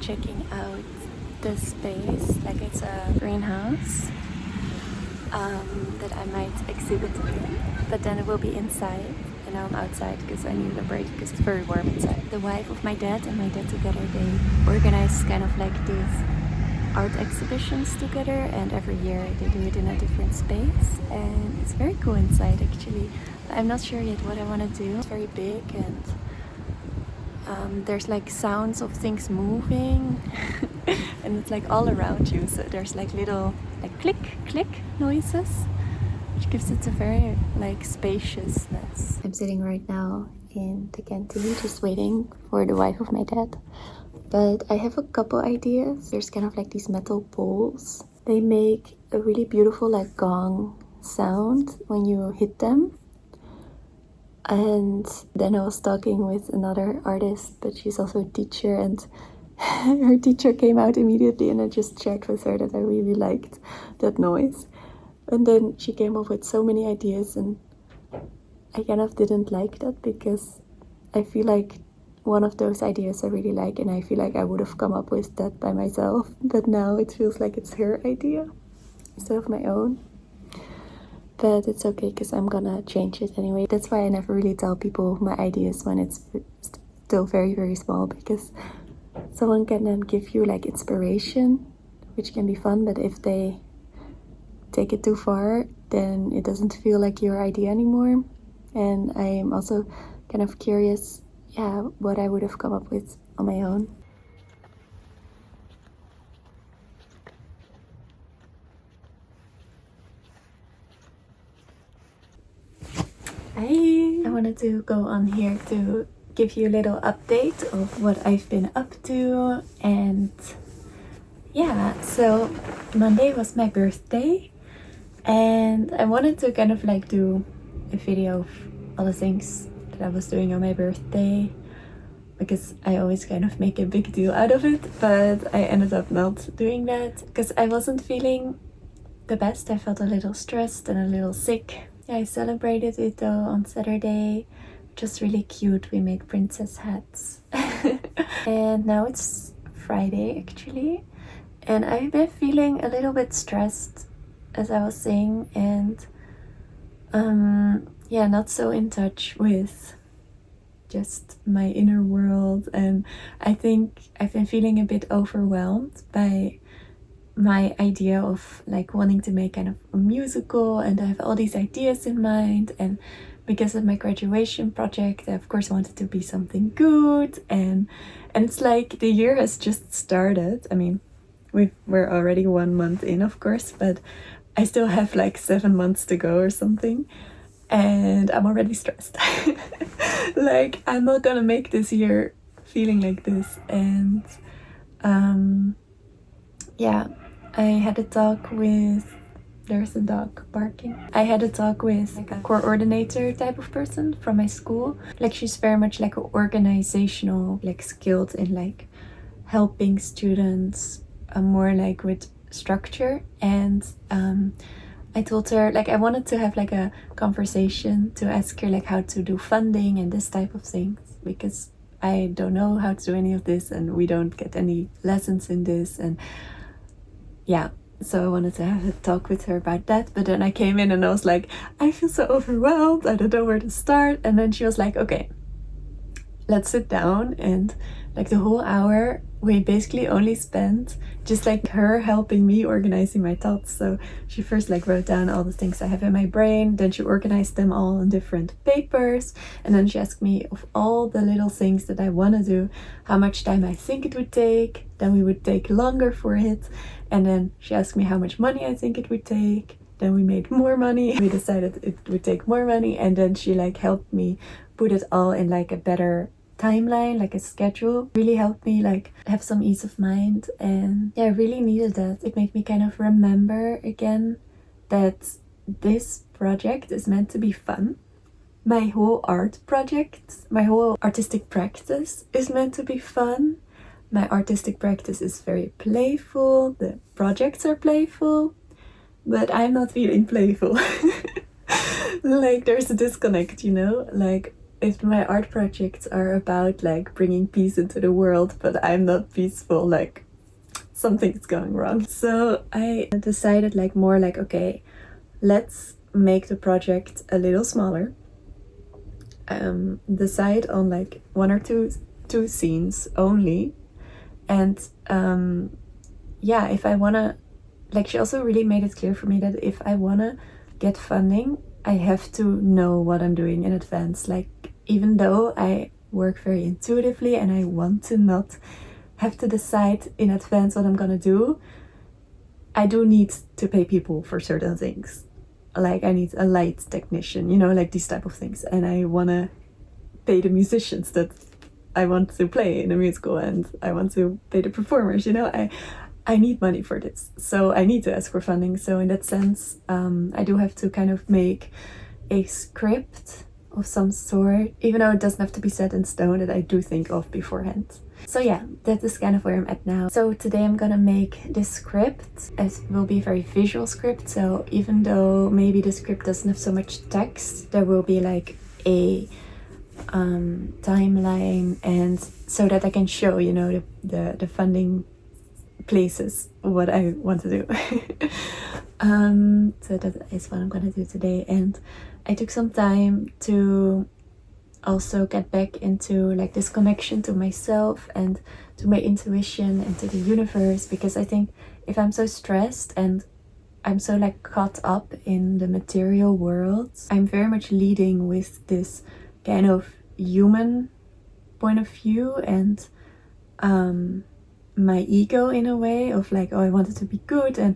checking out the space. Like it's a greenhouse that I might exhibit in, but then it will be inside. And now I'm outside because I needed a break because it's very warm inside. The wife of my dad and my dad together, they organize kind of like these art exhibitions together, and every year they do it in a different space, and it's very cool inside actually. I'm not sure yet what I want to do. It's very big, and there's like sounds of things moving and it's like all around you, so there's like little like click noises, which gives it a very like spaciousness. I'm sitting right now in the canteen just waiting for the wife of my dad, but I have a couple ideas. There's kind of like these metal poles. They make a really beautiful like gong sound when you hit them. And then I was talking with another artist, but she's also a teacher, and her teacher came out immediately, and I just shared with her that I really liked that noise. And then she came up with so many ideas, and I kind of didn't like that because I feel like one of those ideas I really like, and I feel like I would have come up with that by myself, but now it feels like it's her idea instead of my own. But it's okay because I'm gonna change it anyway. That's why I never really tell people my ideas when it's still very, very small, because someone can then give you like inspiration, which can be fun, but if they take it too far, then it doesn't feel like your idea anymore. And I'm also kind of curious, what I would have come up with on my own. I wanted to go on here to give you a little update of what I've been up to. And so Monday was my birthday, and I wanted to kind of like do a video of all the things that I was doing on my birthday, because I always kind of make a big deal out of it, but I ended up not doing that because I wasn't feeling the best. I felt a little stressed and a little sick. I celebrated it though on Saturday, just really cute. We made princess hats. And now it's Friday actually, and I've been feeling a little bit stressed, as I was saying, and not so in touch with just my inner world. And I think I've been feeling a bit overwhelmed by my idea of like wanting to make kind of a musical, and I have all these ideas in mind, and because of my graduation project I of course wanted to be something good, and it's like the year has just started. I mean, we're already 1 month in, of course, but I still have like 7 months to go or something, and I'm already stressed. Like, I'm not gonna make this year feeling like this. And I had a talk with, there's a dog barking. I had a talk with like a coordinator type of person from my school. Like, she's very much like an organizational, like skilled in like helping students more like with structure. And I told her like I wanted to have like a conversation to ask her like how to do funding and this type of things, because I don't know how to do any of this, and we don't get any lessons in this. And so I wanted to have a talk with her about that. But then I came in and I was like, I feel so overwhelmed, I don't know where to start. And then she was like, okay, let's sit down. And like the whole hour we basically only spent just like her helping me organizing my thoughts. So she first like wrote down all the things I have in my brain, then she organized them all on different papers, and then she asked me of all the little things that I want to do, how much time I think it would take. Then we would take longer for it, and then she asked me how much money I think it would take. Then we made more money, we decided it would take more money, and then she like helped me put it all in like a better timeline, like a schedule. Really helped me like have some ease of mind. And I really needed that. It made me kind of remember again that this project is meant to be fun. My whole art project, my whole artistic practice is meant to be fun. My artistic practice is very playful, the projects are playful, but I'm not feeling playful. Like, there's a disconnect, you know? Like, if my art projects are about like bringing peace into the world, but I'm not peaceful, like something's going wrong. So I decided like more like, okay, let's make the project a little smaller. Decide on like one or two scenes only. And yeah, if I wanna, like, she also really made it clear for me that if I wanna get funding, I have to know what I'm doing in advance. Like, even though I work very intuitively and I want to not have to decide in advance what I'm gonna do, I do need to pay people for certain things. Like, I need a light technician, you know, like these type of things. And I wanna pay the musicians that I want to play in a musical, and I want to pay the performers, you know. I need money for this, so I need to ask for funding. So in that sense, I do have to kind of make a script of some sort, even though it doesn't have to be set in stone, that I do think of beforehand. So yeah, that is kind of where I'm at now. So today I'm gonna make this script. It will be a very visual script, so even though maybe the script doesn't have so much text, there will be like a timeline, and so that I can show, you know, the funding places what I want to do. So that is what I'm gonna do today. And I took some time to also get back into like this connection to myself and to my intuition and to the universe, because I think if I'm so stressed and I'm so like caught up in the material world, I'm very much leading with this kind of human point of view and my ego in a way of like, oh, I want it to be good, and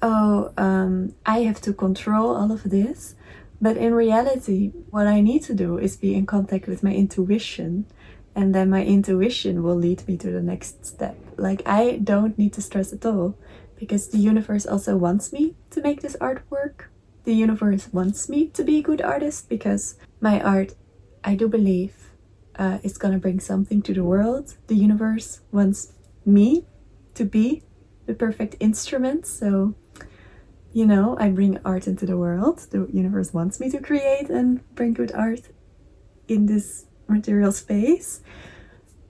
I have to control all of this. But in reality, what I need to do is be in contact with my intuition, and then my intuition will lead me to the next step. Like, I don't need to stress at all, because the universe also wants me to make this artwork. The universe wants me to be a good artist, because my art, I do believe, is gonna bring something to the world. The universe wants me to be the perfect instrument. So, you know, I bring art into the world. The universe wants me to create and bring good art in this material space.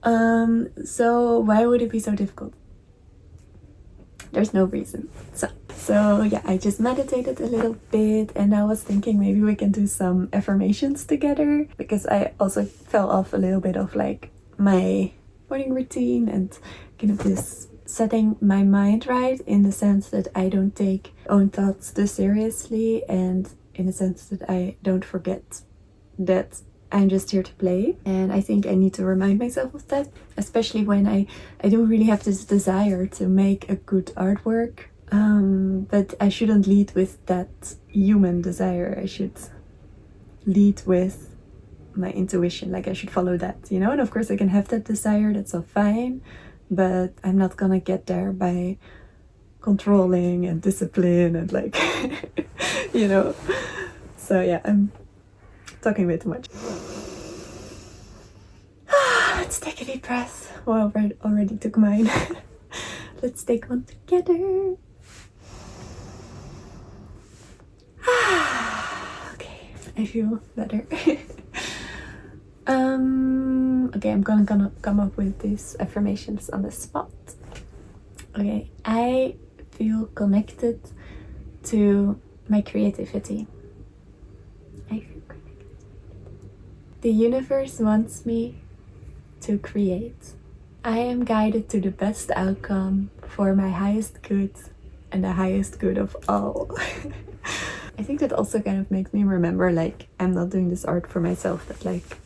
So why would it be so difficult? There's no reason. So yeah, I just meditated a little bit, and I was thinking maybe we can do some affirmations together, because I also fell off a little bit of like my morning routine and kind of this setting my mind right, in the sense that I don't take own thoughts too seriously, and in the sense that I don't forget that I'm just here to play. And I think I need to remind myself of that, especially when I do really have this desire to make a good artwork, but I shouldn't lead with that human desire. I should lead with my intuition, like I should follow that, you know. And of course I can have that desire, that's all fine, but I'm not gonna get there by controlling and discipline and like you know. So yeah, I'm talking a bit too much. Let's take a deep breath. Well, I already took mine. Let's take one together. Okay, I feel better. Okay, I'm gonna come up with these affirmations on the spot. Okay, I feel connected to my creativity. I feel connected. The universe wants me to create. I am guided to the best outcome for my highest good and the highest good of all. I think that also kind of makes me remember, like, I'm not doing this art for myself, that like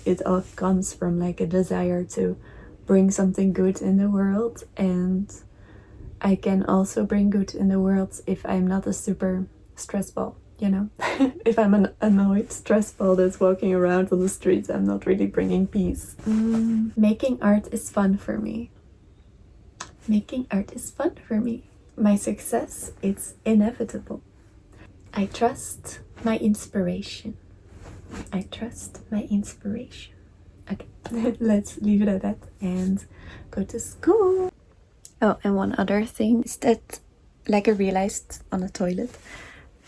it all comes from like a desire to bring something good in the world, and I can also bring good in the world if I'm not a super stress ball, you know. If I'm an annoyed stress ball that's walking around on the streets, I'm not really bringing peace. Making art is fun for me. Making art is fun for me. My success is inevitable. I trust my inspiration. I trust my inspiration. Okay, let's leave it at that and go to school. Oh, and one other thing is that, like I realized on the toilet,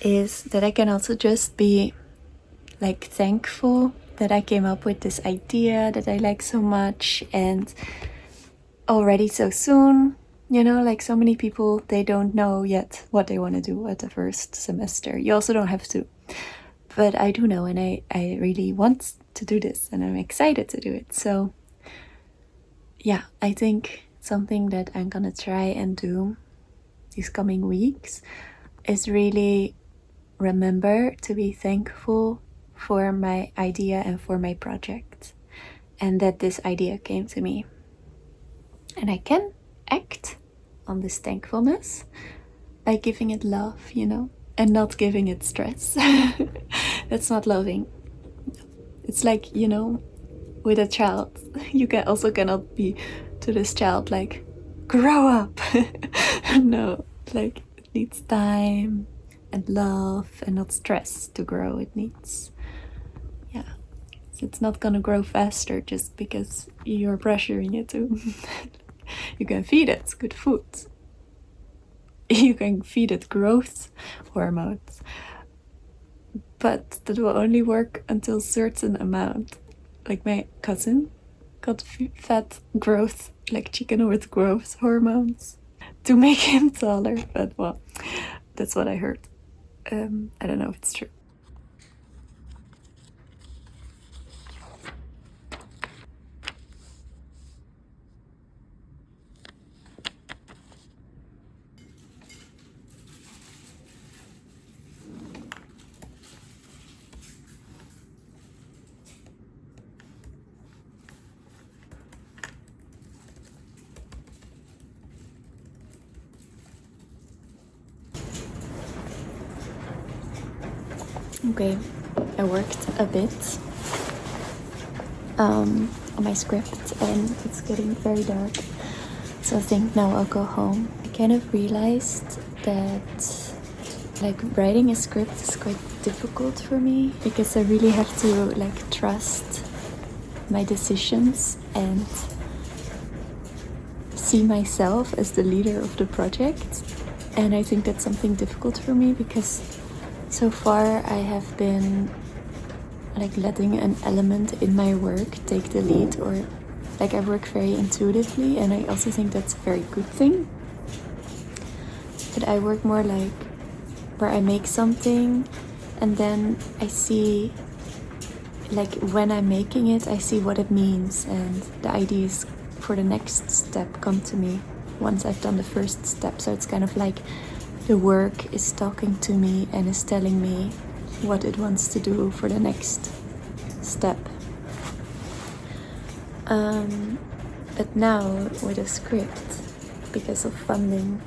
is that I can also just be like thankful that I came up with this idea that I like so much, and already so soon, you know, like so many people, they don't know yet what they want to do at the first semester. You also don't have to, but I do know, and I really want to do this, and I'm excited to do it. So yeah, I think something that I'm gonna try and do these coming weeks is really remember to be thankful for my idea and for my project, and that this idea came to me. And I can act on this thankfulness by giving it love, you know, and not giving it stress. That's not loving. It's like, you know, with a child, you can also cannot be to this child like, grow up. No, like it needs time and love and not stress to grow. It needs, yeah. So it's not gonna grow faster just because you're pressuring it to. You can feed it good food. You can feed it growth hormones. But that will only work until a certain amount. Like my cousin got fed growth, like chicken with growth hormones to make him taller. But well, that's what I heard. I don't know if it's true. Okay, I worked a bit on my script and it's getting very dark, so I think now I'll go home. I kind of realized that like writing a script is quite difficult for me because I really have to like trust my decisions and see myself as the leader of the project, and I think that's something difficult for me because so far I have been like letting an element in my work take the lead, or like I work very intuitively, and I also think that's a very good thing. But I work more like where I make something and then I see, like when I'm making it, I see what it means, and the ideas for the next step come to me once I've done the first step. So it's kind of like the work is talking to me and is telling me what it wants to do for the next step. But now with a script, because of funding,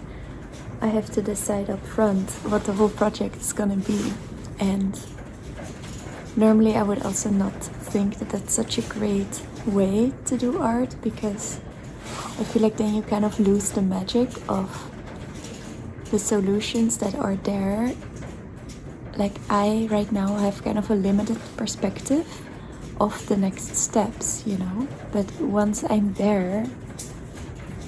I have to decide up front what the whole project is gonna be. And normally I would also not think that that's such a great way to do art, because I feel like then you kind of lose the magic of the solutions that are there. Like I right now have kind of a limited perspective of the next steps, you know, but once I'm there,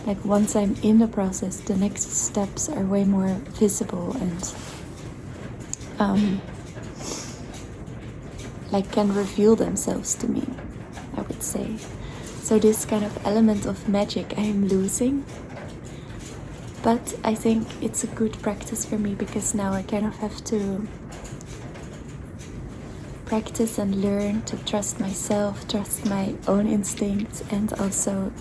like once I'm in the process, the next steps are way more visible and like can reveal themselves to me, I would say. So this kind of element of magic I am losing, but I think it's a good practice for me because now I kind of have to practice and learn to trust myself, trust my own instincts, and also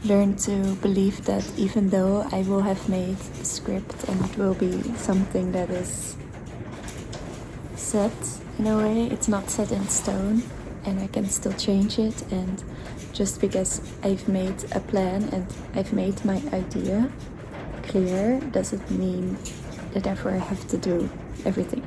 learn to believe that even though I will have made a script and it will be something that is set in a way, it's not set in stone and I can still change it. And just because I've made a plan and I've made my idea clear doesn't mean that therefore I have to do everything.